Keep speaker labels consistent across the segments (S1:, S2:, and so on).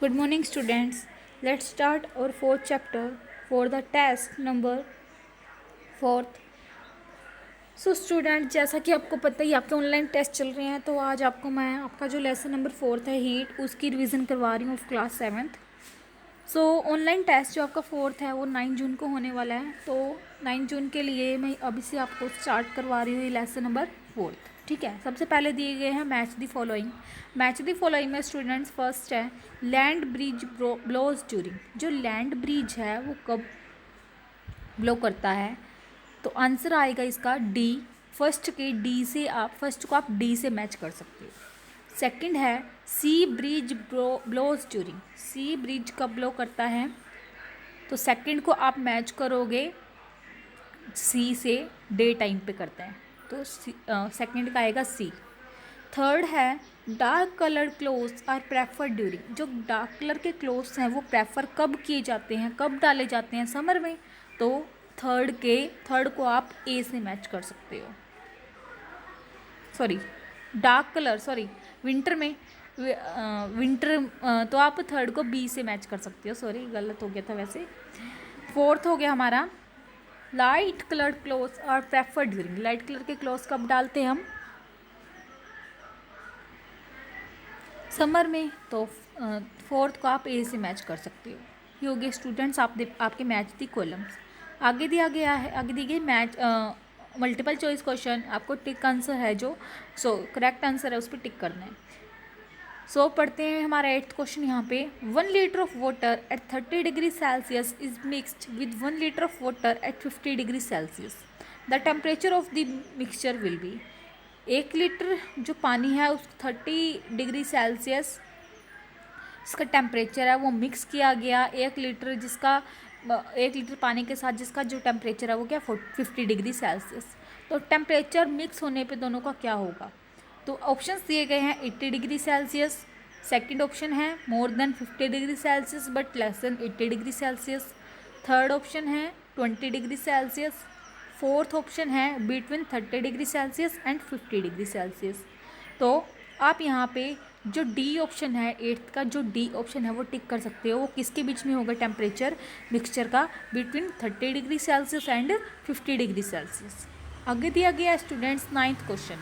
S1: Good morning, students. Let's start our fourth chapter for the test number fourth. So student, जैसा कि आपको पता ही आपके ऑनलाइन टेस्ट चल रहे हैं, तो आज आपको मैं आपका जो लेसन नंबर फोर्थ है हीट, उसकी रिवीजन करवा रही हूँ of class seventh. So online test जो आपका फोर्थ है वो 9 जून को होने वाला है. तो 9 जून के लिए मैं अभी से आपको स्टार्ट करवा रही हूँ लेसन नंबर फोर्थ. ठीक है. सबसे पहले दिए गए हैं match the following. Match the following में स्टूडेंट्स फर्स्ट है लैंड ब्रिज ब्लोज ड्यूरिंग. जो लैंड ब्रिज है वो कब ब्लो करता है? तो आंसर आएगा इसका डी. फर्स्ट के डी से आप फर्स्ट को आप डी से मैच कर सकते हो. सेकंड है सी ब्रिज ब्लोज ड्यूरिंग. सी ब्रिज कब ब्लो करता है? तो सेकंड को आप मैच करोगे सी से, डे टाइम पे करते हैं, तो सेकंड का आएगा सी. थर्ड है dark coloured clothes are preferred during. जो डार्क कलर के क्लोथ्स हैं वो प्रेफर कब किए जाते हैं, कब डाले जाते हैं? समर में. तो थर्ड को आप ए से मैच कर सकते हो. विंटर में तो आप थर्ड को बी से मैच कर सकते हो. सॉरी, गलत हो गया था. वैसे फोर्थ हो गया हमारा light coloured clothes are preferred during. Light colour के क्लोथ्स कब डालते हैं हम? समर में. तो फोर्थ को आप ए से मैच कर सकते हो. ये हो गए स्टूडेंट्स आपके मैच दी कॉलम्स. आगे दी गई मैच मल्टीपल चॉइस क्वेश्चन. आपको टिक आंसर है जो करेक्ट आंसर है उस पर टिक करना है. पढ़ते हैं हमारा 8th क्वेश्चन यहाँ पे. 1 litre of water at 30 degree Celsius is mixed with 1 litre of water at 50 degree Celsius. The temperature of the mixture will be. 1 litre जो पानी है उस 30 डिग्री सेल्सियस इसका टेम्परेचर है वो मिक्स किया गया 1 लीटर पानी के साथ, जिसका जो टेम्परेचर है वो क्या 50 डिग्री सेल्सियस. तो टेम्परेचर मिक्स होने पे दोनों का क्या होगा? तो ऑप्शंस दिए गए हैं 80 डिग्री सेल्सियस. सेकंड ऑप्शन है more than 50 degree Celsius but less than 80 degree Celsius. Third option है 20 डिग्री सेल्सियस. फोर्थ ऑप्शन है between 30 degree Celsius and 50 degree Celsius. तो आप यहाँ पे जो डी ऑप्शन है 8th का, जो डी ऑप्शन है वो टिक कर सकते हो. वो किसके बीच में होगा टेम्परेचर मिक्सचर का? Between 30 degree Celsius and 50 degree Celsius. आगे दिया गया students 9th question.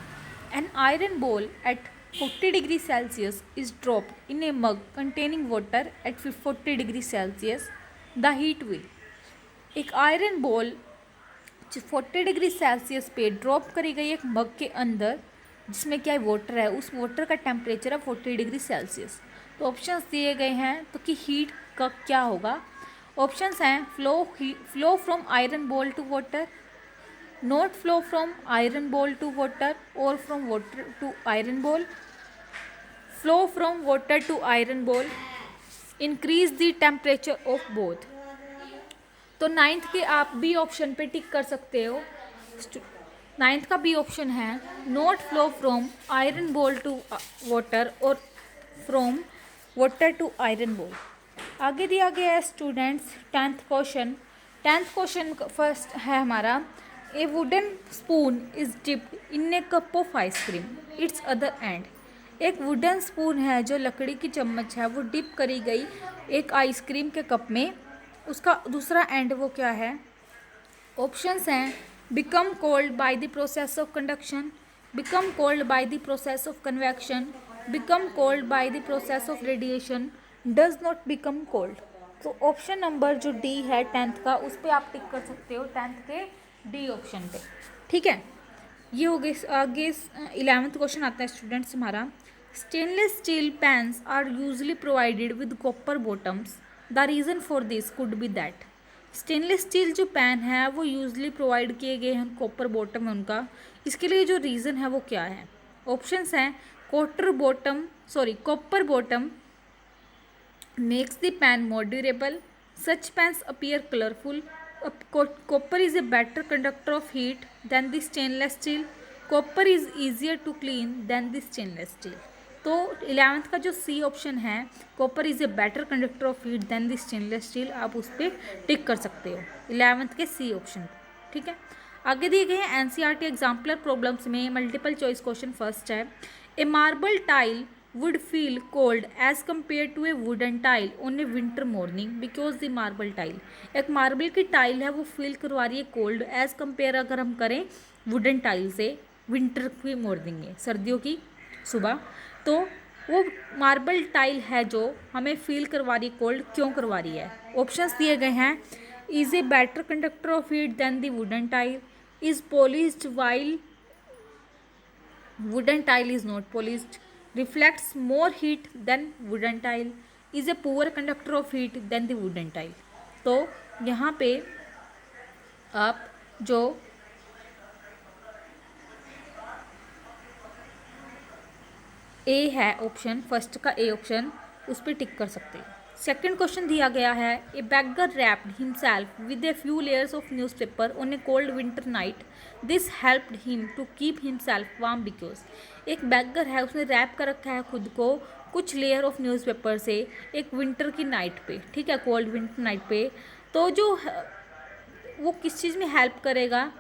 S1: An iron ball at 40 degree Celsius is dropped in a mug containing water at 40 degree Celsius. The heat will. एक आयरन बॉल 40 डिग्री सेल्सियस पे drop करी गई एक मग के अंदर, जिसमें क्या वाटर है, उस वाटर का टेम्परेचर है 40 डिग्री सेल्सियस. तो ऑप्शंस दिए गए हैं तो कि हीट का क्या होगा. ऑप्शंस हैं flow from iron ball to water, not flow from iron ball to water, और from water to iron ball, flow from water to iron ball, increase the temperature of both. तो 9th के आप B option पे टिक कर सकते हो. 9th का b option है not flow from iron ball to water और from water to iron ball. आगे दिया गया है students 10th question. 10th question first है हमारा ए wooden spoon is dipped in A cup of ice cream it's other and. एक wooden spoon है जो लकड़ी की चम्मच है वो डिप करी गई एक आइसक्रीम के कप में, उसका दूसरा एंड वो क्या है? ऑप्शंस हैं become cold by the process of conduction, become cold by the process of convection, become cold by the process of radiation, does not become cold. तो ऑप्शन नंबर जो डी है 10th का, उस पर आप टिक कर सकते हो 10th के डी ऑप्शन पे. ठीक है. ये हो गई. आगे 11th क्वेश्चन आता है स्टूडेंट्स हमारा. Stainless steel pans are usually provided with copper bottoms. The reason for this could be that. Stainless steel जो पैन है वो यूजली प्रोवाइड किए गए हैं कॉपर बॉटम में उनका. इसके लिए जो रीज़न है वो क्या है? ऑप्शंस हैं copper bottom makes the pan more durable, such pans appear colourful, copper is a better conductor of heat than the stainless steel, copper is easier to clean than the stainless steel. तो 11th का जो C option है copper is a better conductor of heat than the stainless steel, आप उस पर टिक कर सकते हो 11th के सी ऑप्शन. ठीक है. आगे दिए गए हैं एनसीईआरटी एग्जाम्पलर प्रॉब्लम्स में मल्टीपल चॉइस क्वेश्चन. फर्स्ट है a marble tile would feel cold as compared to a wooden tile on a winter morning because the marble tile, एक मार्बल की टाइल है वो फील करवा रही है कोल्ड एज कंपेयर अगर हम करें वुडन टाइल से विंटर की मॉर्निंग में, सर्दियों की सुबह, तो वो मार्बल टाइल है जो हमें फील करवा रही है कोल्ड, क्यों करवा रही है। ऑप्शंस दिए गए हैं, is a better conductor of heat than the wooden tile, is polished while wooden tile is not polished, reflects more heat than wooden tile, is a poor conductor of heat than the wooden tile। तो यहाँ पे आप जो ए है option first का A option उस पर टिक कर सकते हैं। सेकंड क्वेश्चन दिया गया है, a beggar wrapped himself with a few layers of newspaper on a cold winter night, this helped him to keep himself warm because, एक बैगर है उसने रैप कर रखा है खुद को कुछ लेयर ऑफ न्यूज़पेपर से एक विंटर की नाइट पे, ठीक है, कोल्ड विंटर नाइट पे, तो जो वो किस चीज़ में हेल्प करेगा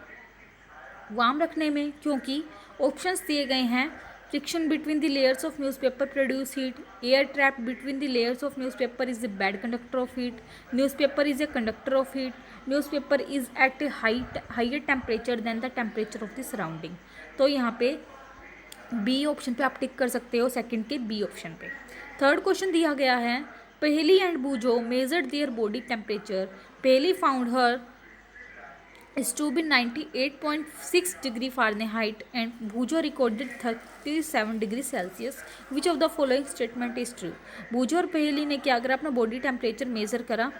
S1: वार्म रखने में, क्योंकि ऑप्शंस दिए गए हैं, friction between the layers of newspaper produce heat, air trap between the layers of newspaper is a bad conductor of heat, newspaper is a conductor of heat, newspaper is at a higher temperature than the temperature of the surrounding. तो यहाँ पे B option पे आप टिक कर सकते हो, second के b option पे। थर्ड क्वेश्चन दिया गया है, Paheli and Boojho measured their body temperature, Paheli found her is to be 98.6 degree Fahrenheit and Bhujo recorded 37 degree Celsius. Which of the following statement is true? भूजो और पहेली ने क्या अगर अपना बॉडी टेम्परेचर मेज़र करा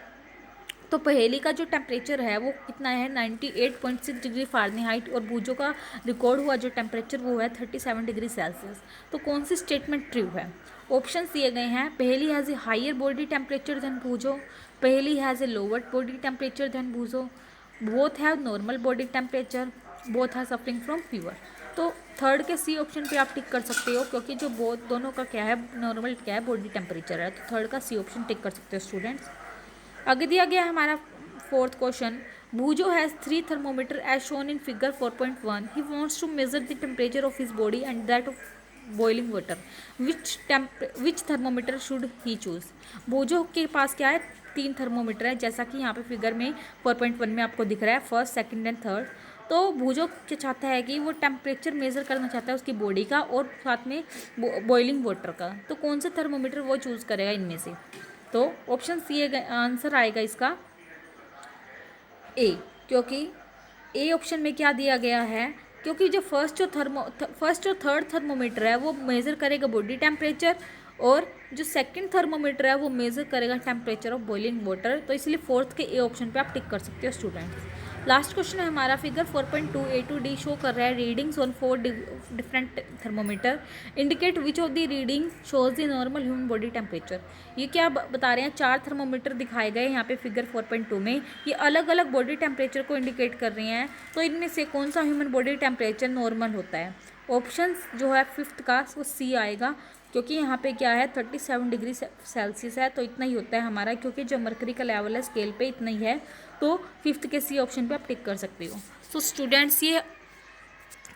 S1: तो पहेली का जो टेम्परेचर है वो कितना है 98.6 डिग्री फ़ारेनहाइट और भूजो का रिकॉर्ड हुआ जो टेम्परेचर वो है 37 डिग्री सेल्सियस। तो कौन सी स्टेटमेंट ट्रू है। ऑप्शंस दिए गए हैं, Paheli has a higher body temperature than Boojho, Paheli has a lower body temperature than Boojho, both have normal body temperature, both are suffering from fever. तो थर्ड के सी ऑप्शन पे आप टिक कर सकते हो क्योंकि जो बोथ दोनों का क्या है नॉर्मल क्या है बॉडी टेम्परेचर है, तो थर्ड का सी ऑप्शन टिक कर सकते हो स्टूडेंट्स। आगे दिया गया है हमारा fourth question, Boojho has 3 thermometer as shown in figure 4.1, he wants to measure the temperature of his body and that of boiling water, which thermometer should he choose. Boojho के पास क्या है 3 थर्मोमीटर है जैसा कि यहाँ पे फिगर में 4.1 में आपको दिख रहा है, फर्स्ट सेकंड एंड थर्ड। तो भूजो क्या चाहता है कि वो टेम्परेचर मेज़र करना चाहता है उसकी बॉडी का और साथ में बॉइलिंग वाटर का, तो कौन सा थर्मोमीटर वो चूज़ करेगा इनमें से। तो ऑप्शन दिए गए आंसर आएगा इसका ए, क्योंकि ए ऑप्शन में क्या दिया गया है, क्योंकि जो फर्स्ट और थर्ड थर्मोमीटर है वो मेज़र करेगा बॉडी टेम्परेचर और जो सेकंड थर्मोमीटर है वो मेज़र करेगा टेम्परेचर ऑफ बॉइलिंग वाटर, तो इसलिए फोर्थ के ए ऑप्शन पे आप टिक कर सकते हो स्टूडेंट्स। लास्ट क्वेश्चन है हमारा, figure 4.2 A to D show कर रहा है readings on 4 different thermometer, indicate which of the reading shows the normal human body temperature. ये क्या बता रहे हैं, 4 थर्मोमीटर दिखाए गए यहाँ पे फिगर 4.2 में, ये अलग अलग बॉडी टेम्परेचर को इंडिकेट कर रहे हैं, तो इनमें से कौन सा ह्यूमन बॉडी टेम्परेचर नॉर्मल होता है। ऑप्शन जो है फिफ्थ का वो सी आएगा, क्योंकि यहाँ पे क्या है 37 डिग्री सेल्सियस है, तो इतना ही होता है हमारा, क्योंकि जो मरकरी का लेवल है स्केल पे इतना ही है, तो फिफ्थ के सी ऑप्शन पे आप टिक कर सकते हो। तो स्टूडेंट्स ये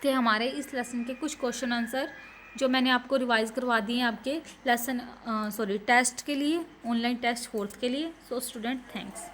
S1: थे हमारे इस लेसन के कुछ क्वेश्चन आंसर जो मैंने आपको रिवाइज करवा दिए हैं आपके लेसन टेस्ट के लिए, ऑनलाइन टेस्ट फोर्थ के लिए। So student thanks.